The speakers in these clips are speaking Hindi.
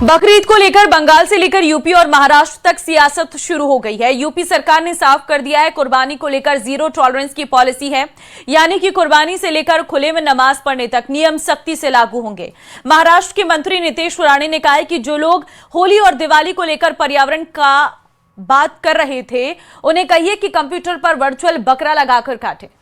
बकरीद को लेकर बंगाल से लेकर यूपी और महाराष्ट्र तक सियासत शुरू हो गई है। यूपी सरकार ने साफ कर दिया है, कुर्बानी को लेकर जीरो टॉलरेंस की पॉलिसी है, यानी कि कुर्बानी से लेकर खुले में नमाज पढ़ने तक नियम सख्ती से लागू होंगे। महाराष्ट्र के मंत्री नीतीश राणे ने कहा है कि जो लोग होली और दिवाली को लेकर पर्यावरण का बात कर रहे थे, उन्हें कहिए कि कंप्यूटर पर वर्चुअल बकरा लगाकर काटे।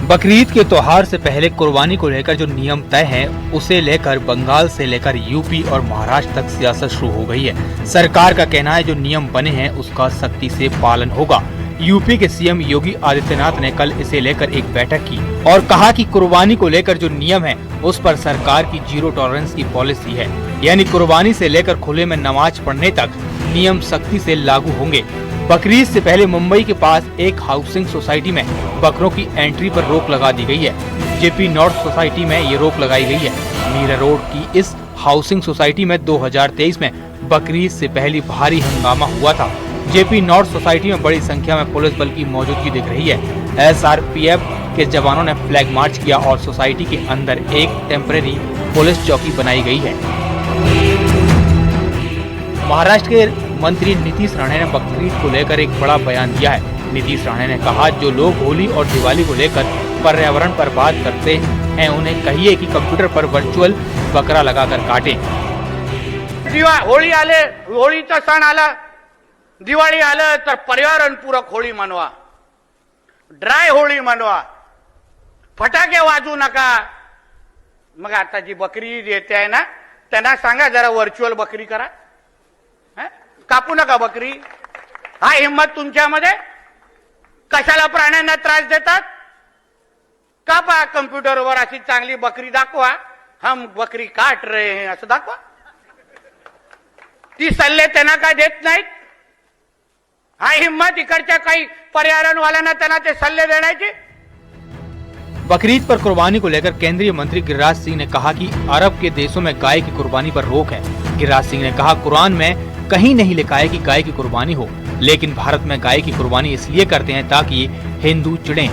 बकरीद के त्योहार से पहले कुर्बानी को लेकर जो नियम तय हैं, उसे लेकर बंगाल से लेकर यूपी और महाराष्ट्र तक सियासत शुरू हो गई है। सरकार का कहना है जो नियम बने हैं उसका सख्ती से पालन होगा। यूपी के सीएम योगी आदित्यनाथ ने कल इसे लेकर एक बैठक की और कहा कि कुर्बानी को लेकर जो नियम है उस पर सरकार की जीरो टॉलरेंस की पॉलिसी है, यानी कुर्बानी से लेकर खुले में नमाज पढ़ने तक नियम सख्ती से लागू होंगे। बकरीद से पहले मुंबई के पास एक हाउसिंग सोसाइटी में बकरों की एंट्री पर रोक लगा दी गई है। जेपी नॉर्थ सोसाइटी में ये रोक लगाई गई है। मीरा रोड की इस हाउसिंग सोसाइटी में 2023 में बकरीद से पहले भारी हंगामा हुआ था। जेपी नॉर्थ सोसाइटी में बड़ी संख्या में पुलिस बल की मौजूदगी दिख रही है। एसआरपीएफ के जवानों ने फ्लैग मार्च किया और सोसाइटी के अंदर एक टेम्परेरी पुलिस चौकी बनाई गई है। महाराष्ट्र के मंत्री नीतीश राणे ने बकरीद को लेकर एक बड़ा बयान दिया है। नीतीश राणे ने कहा जो लोग होली और दिवाली को लेकर पर्यावरण पर बात करते हैं, उन्हें कहिए कि कंप्यूटर पर वर्चुअल बकरा लगाकर काटें। होळी आले, होळीचा सण आला, दिवाळी आलं तर पर्यावरणपूरक होळी मनवा, ड्राय होळी मनवा, फटाके वाजवू नका। मग आता जी बकरी येते आहे ना, त्यांना सांगा जरा वर्चुअल बकरी करा, कापू नका बकरी। हा हिम्मत तुमच्यामध्ये? कशाला प्राण्यांना त्रास देतात? कापा कंप्यूटरवर अशी चांगली बकरी दाखवा, हम बकरी काट रहे हैं असं दाखवा। ती सल्ले त्यांना काय देत नाहीत? हा हिम्मत इकडच्या काही पर्यावरणवाल्यांना त्यांना ते सल्ले देण्याची? बकरीद पर कुर्बानी को लेकर केंद्रीय मंत्री गिरिराज सिंह ने कहा कि अरब के देशों में गाय की कुर्बानी पर रोक है। गिरिराज सिंह ने कहा कुरान में कहीं नहीं लिखा है कि गाय की कुर्बानी हो, लेकिन भारत में गाय की कुर्बानी इसलिए करते हैं ताकि हिंदू चिढ़ें।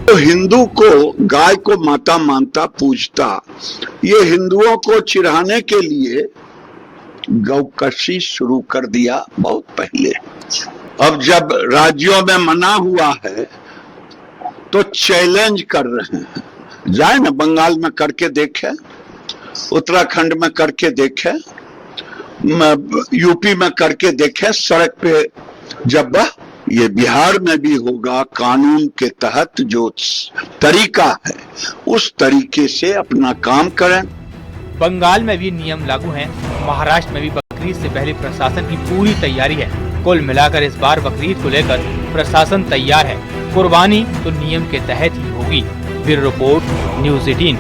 तो हिंदू को गाय को माता मानता पूजता, ये हिंदुओं को चिढ़ाने के लिए गौकशी शुरू कर दिया बहुत पहले। अब जब राज्यों में मना हुआ है तो चैलेंज कर रहे हैं। जाए ना बंगाल में करके देखे, उत्तराखंड में करके देखे, यूपी में करके देखे, सड़क पे जब ये बिहार में भी होगा, कानून के तहत जो तरीका है उस तरीके से अपना काम करें। बंगाल में भी नियम लागू हैं। महाराष्ट्र में भी बकरीद से पहले प्रशासन की पूरी तैयारी है। कुल मिलाकर इस बार बकरीद को लेकर प्रशासन तैयार है। कुर्बानी तो नियम के तहत ही होगी। Bureau report, news 18।